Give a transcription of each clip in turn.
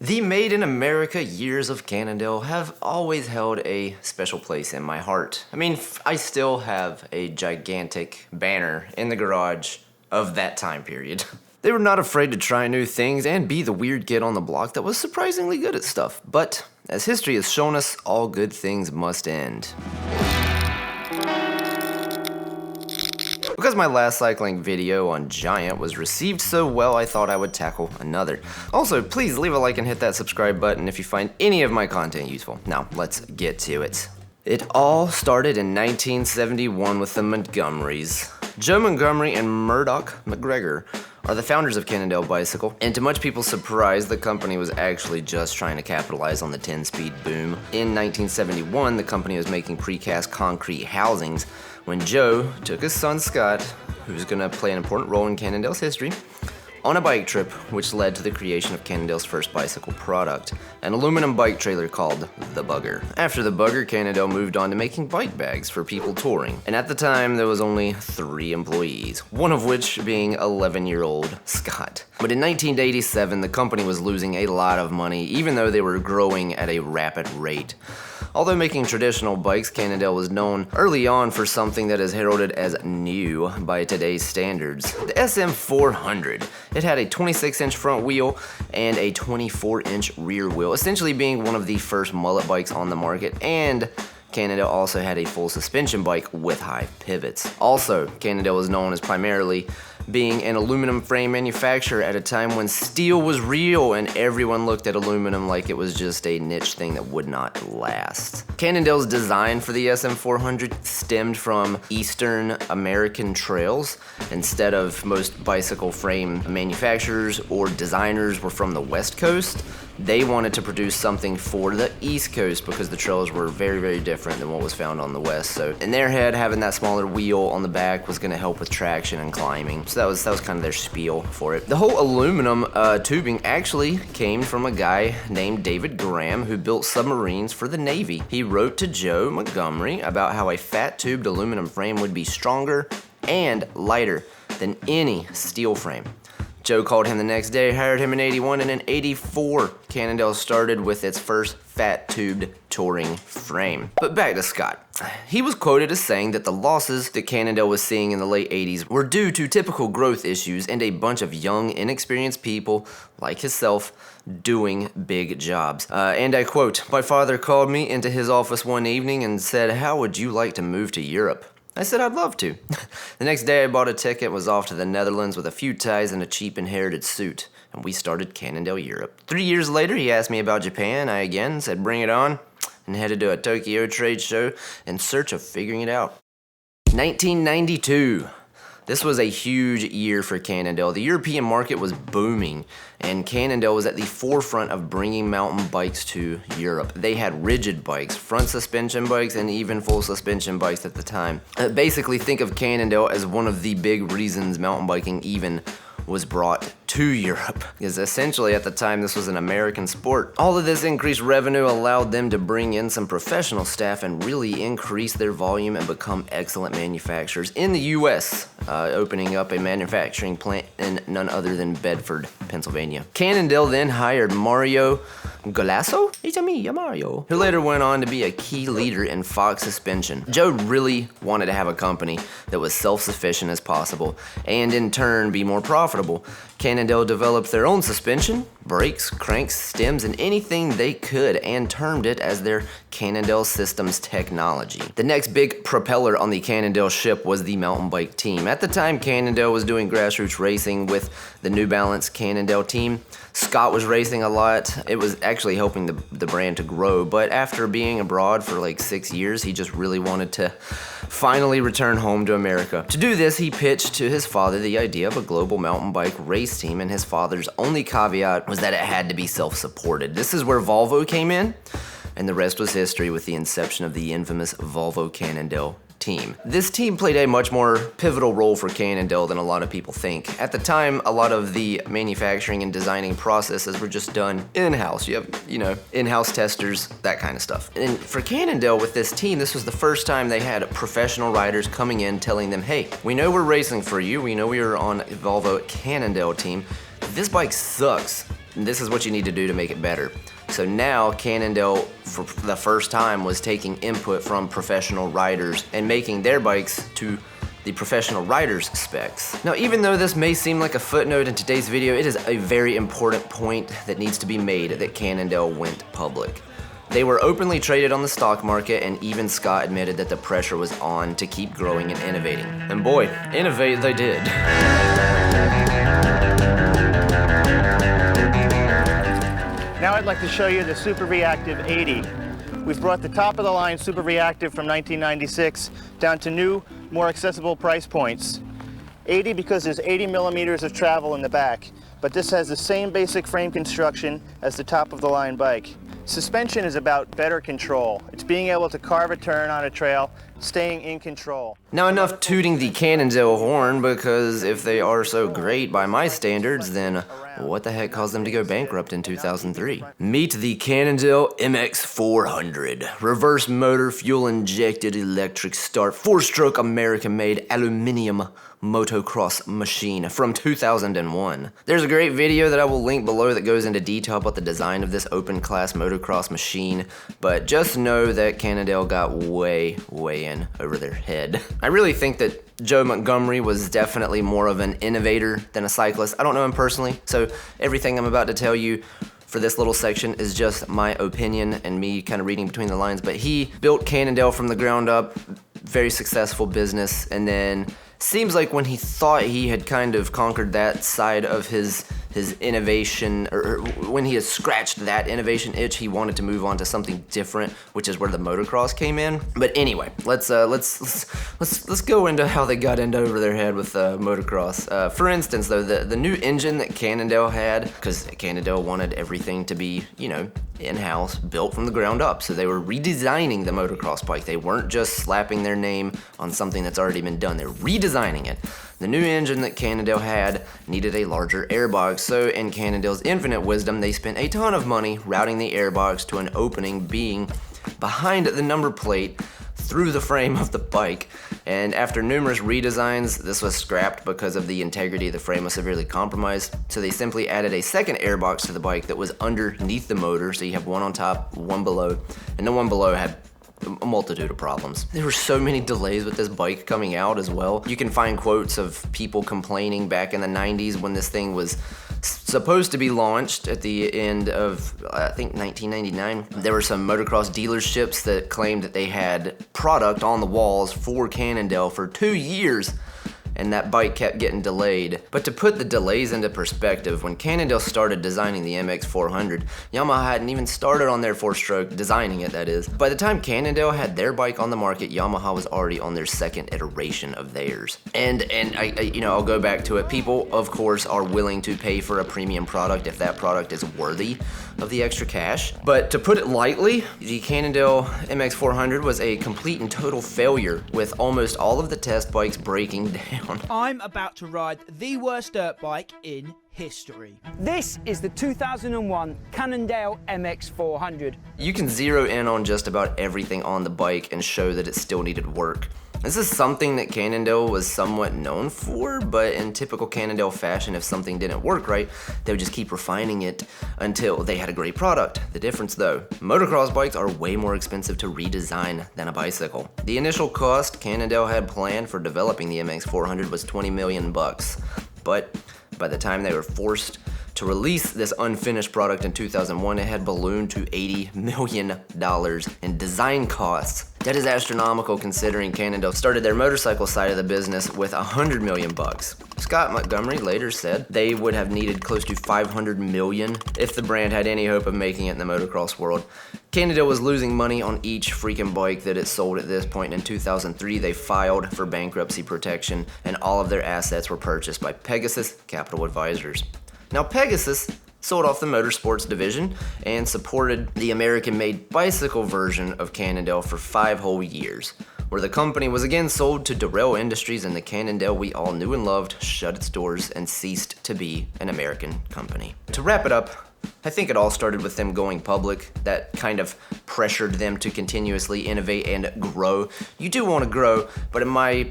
The Made in America years of Cannondale have always held a special place in my heart. I mean, I still have a gigantic banner in the garage of that time period. They were not afraid to try new things and be the weird kid on the block that was surprisingly good at stuff. But, as history has shown us, all good things must end. Because my last cycling video on Giant was received so well, I thought I would tackle another. Also, please leave a like and hit that subscribe button if you find any of my content useful. Now, let's get to it. It all started in 1971 with the Montgomerys. Joe Montgomery and Murdoch McGregor are the founders of Cannondale Bicycle, and to much people's surprise, the company was actually just trying to capitalize on the 10-speed boom. In 1971, the company was making precast concrete housings when Joe took his son Scott, who's gonna play an important role in Cannondale's history, on a bike trip, which led to the creation of Cannondale's first bicycle product, an aluminum bike trailer called the Bugger. After the Bugger, Cannondale moved on to making bike bags for people touring, and at the time there was only 3 employees, one of which being 11-year-old Scott. But in 1987, the company was losing a lot of money, even though they were growing at a rapid rate. Although making traditional bikes, Cannondale was known early on for something that is heralded as new by today's standards, the SM400. It had a 26-inch front wheel and a 24-inch rear wheel, essentially being one of the first mullet bikes on the market, and Cannondale also had a full suspension bike with high pivots. Also, Cannondale was known as primarily being an aluminum frame manufacturer at a time when steel was real and everyone looked at aluminum like it was just a niche thing that would not last. Cannondale's design for the SM400 stemmed from Eastern American trails. Instead of most bicycle frame manufacturers or designers were from the West Coast, they wanted to produce something for the East Coast because the trails were very, very different than what was found on the West. So in their head, having that smaller wheel on the back was going to help with traction and climbing. So that was kind of their spiel for it. The whole aluminum tubing actually came from a guy named David Graham who built submarines for the Navy. He wrote to Joe Montgomery about how a fat tubed aluminum frame would be stronger and lighter than any steel frame. Joe called him the next day, hired him in 81, and in 84, Cannondale started with its first fat-tubed touring frame. But back to Scott. He was quoted as saying that the losses that Cannondale was seeing in the late 80s were due to typical growth issues and a bunch of young, inexperienced people like himself doing big jobs. And I quote, "My father called me into his office one evening and said, 'How would you like to move to Europe?' I said I'd love to. The next day I bought a ticket and was off to the Netherlands with a few ties and a cheap inherited suit, and we started Cannondale Europe. 3 years later he asked me about Japan. I again said bring it on, and headed to a Tokyo trade show in search of figuring it out. 1992. This was a huge year for Cannondale. The European market was booming, and Cannondale was at the forefront of bringing mountain bikes to Europe. They had rigid bikes, front suspension bikes, and even full suspension bikes at the time. Basically, think of Cannondale as one of the big reasons mountain biking even was brought to Europe, because essentially at the time this was an American sport. All of this increased revenue allowed them to bring in some professional staff and really increase their volume and become excellent manufacturers in the US, opening up a manufacturing plant in none other than Bedford, Pennsylvania. Cannondale then hired Mario Golasso? It's me, Mario. Who later went on to be a key leader in Fox suspension. Joe really wanted to have a company that was self-sufficient as possible and in turn be more profitable. Cannondale developed their own suspension, brakes, cranks, stems, and anything they could and termed it as their Cannondale Systems technology. The next big propeller on the Cannondale ship was the mountain bike team. At the time, Cannondale was doing grassroots racing with the New Balance Cannondale team. Scott was racing a lot. It was actually helping the brand to grow, but after being abroad for like 6 years, he just really wanted to finally return home to America. To do this, he pitched to his father the idea of a global mountain bike race team, and his father's only caveat was that it had to be self-supported. This is where Volvo came in, and the rest was history with the inception of the infamous Volvo Cannondale team. This team played a much more pivotal role for Cannondale than a lot of people think. At the time, a lot of the manufacturing and designing processes were just done in-house. You have, in-house testers, that kind of stuff. And for Cannondale with this team, this was the first time they had professional riders coming in telling them, hey, we know we're racing for you. We know we are on Volvo Cannondale team. This bike sucks. And this is what you need to do to make it better. So now Cannondale, for the first time, was taking input from professional riders and making their bikes to the professional riders' specs. Now, even though this may seem like a footnote in today's video, it is a very important point that needs to be made that Cannondale went public. They were openly traded on the stock market, and even Scott admitted that the pressure was on to keep growing and innovating. And boy, innovate they did. Now I'd like to show you the Super Reactive 80. We've brought the top of the line Super Reactive from 1996 down to new, more accessible price points. 80 because there's 80 millimeters of travel in the back, but this has the same basic frame construction as the top of the line bike. Suspension is about better control. It's being able to carve a turn on a trail, staying in control. Now enough tooting the Cannondale horn, because if they are so great by my standards, then what the heck caused them to go bankrupt in 2003? Meet the Cannondale MX-400. Reverse motor, fuel injected electric start, 4-stroke American-made aluminum motocross machine from 2001. There's a great video that I will link below that goes into detail about the design of this open class motocross machine, but just know that Cannondale got way in over their head. I really think that Joe Montgomery was definitely more of an innovator than a cyclist. I don't know him personally, so everything I'm about to tell you for this little section is just my opinion and me kind of reading between the lines, but he built Cannondale from the ground up, very successful business, and then seems like when he thought he had kind of conquered that side of his innovation, or when he had scratched that innovation itch, he wanted to move on to something different, which is where the motocross came in. But anyway, let's go into how they got into over their head with motocross. For instance, though, the new engine that Cannondale had, because Cannondale wanted everything to be, you know, in-house, built from the ground up. So they were redesigning the motocross bike. They weren't just slapping their name on something that's already been done. They're redesigning it. The new engine that Cannondale had needed a larger airbox, so in Cannondale's infinite wisdom, they spent a ton of money routing the airbox to an opening being behind the number plate through the frame of the bike. And after numerous redesigns, this was scrapped because of the integrity of the frame was severely compromised. So they simply added a second airbox to the bike that was underneath the motor. So you have one on top, one below, and the one below had a multitude of problems. There were so many delays with this bike coming out as well. You can find quotes of people complaining back in the 90s when this thing was supposed to be launched at the end of, I think, 1999. There were some motocross dealerships that claimed that they had product on the walls for Cannondale for 2 years, and that bike kept getting delayed. But to put the delays into perspective, when Cannondale started designing the MX-400, Yamaha hadn't even started on their 4-stroke, designing it, that is. By the time Cannondale had their bike on the market, Yamaha was already on their second iteration of theirs. And I'll go back to it. People, of course, are willing to pay for a premium product if that product is worthy of the extra cash. But to put it lightly, the Cannondale MX-400 was a complete and total failure, with almost all of the test bikes breaking down. I'm about to ride the worst dirt bike in history. This is the 2001 Cannondale MX-400. You can zero in on just about everything on the bike and show that it still needed work. This is something that Cannondale was somewhat known for, but in typical Cannondale fashion, if something didn't work right, they would just keep refining it until they had a great product. The difference though, motocross bikes are way more expensive to redesign than a bicycle. The initial cost Cannondale had planned for developing the MX-400 was $20 million, but by the time they were forced to release this unfinished product in 2001, it had ballooned to $80 million in design costs. That is astronomical considering Cannondale started their motorcycle side of the business with $100 million. Scott Montgomery later said they would have needed close to $500 million if the brand had any hope of making it in the motocross world. Cannondale was losing money on each freaking bike that it sold at this point. In 2003, they filed for bankruptcy protection, and all of their assets were purchased by Pegasus Capital Advisors. Now, Pegasus sold off the motorsports division and supported the American-made bicycle version of Cannondale for 5 whole years, where the company was again sold to Darrell Industries, and the Cannondale we all knew and loved shut its doors and ceased to be an American company. To wrap it up, I think it all started with them going public. That kind of pressured them to continuously innovate and grow. You do want to grow, but in my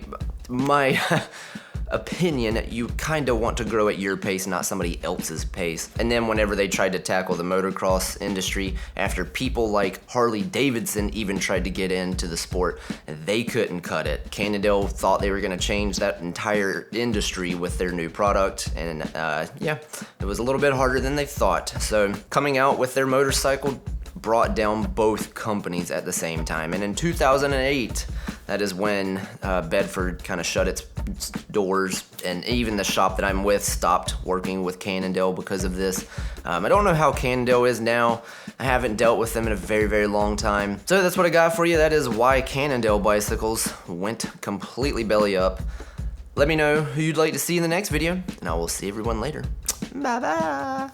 opinion, you kind of want to grow at your pace, not somebody else's pace. And then whenever they tried to tackle the motocross industry, after people like Harley Davidson even tried to get into the sport, they couldn't cut it. Cannondale thought they were going to change that entire industry with their new product, and yeah, it was a little bit harder than they thought. So coming out with their motorcycle brought down both companies at the same time. And in 2008, that is when Bedford kind of shut its doors, and even the shop that I'm with stopped working with Cannondale because of this. I don't know how Cannondale is now. I haven't dealt with them in a very, very long time. So that's what I got for you. That is why Cannondale Bicycles went completely belly up. Let me know who you'd like to see in the next video, and I will see everyone later. Bye-bye.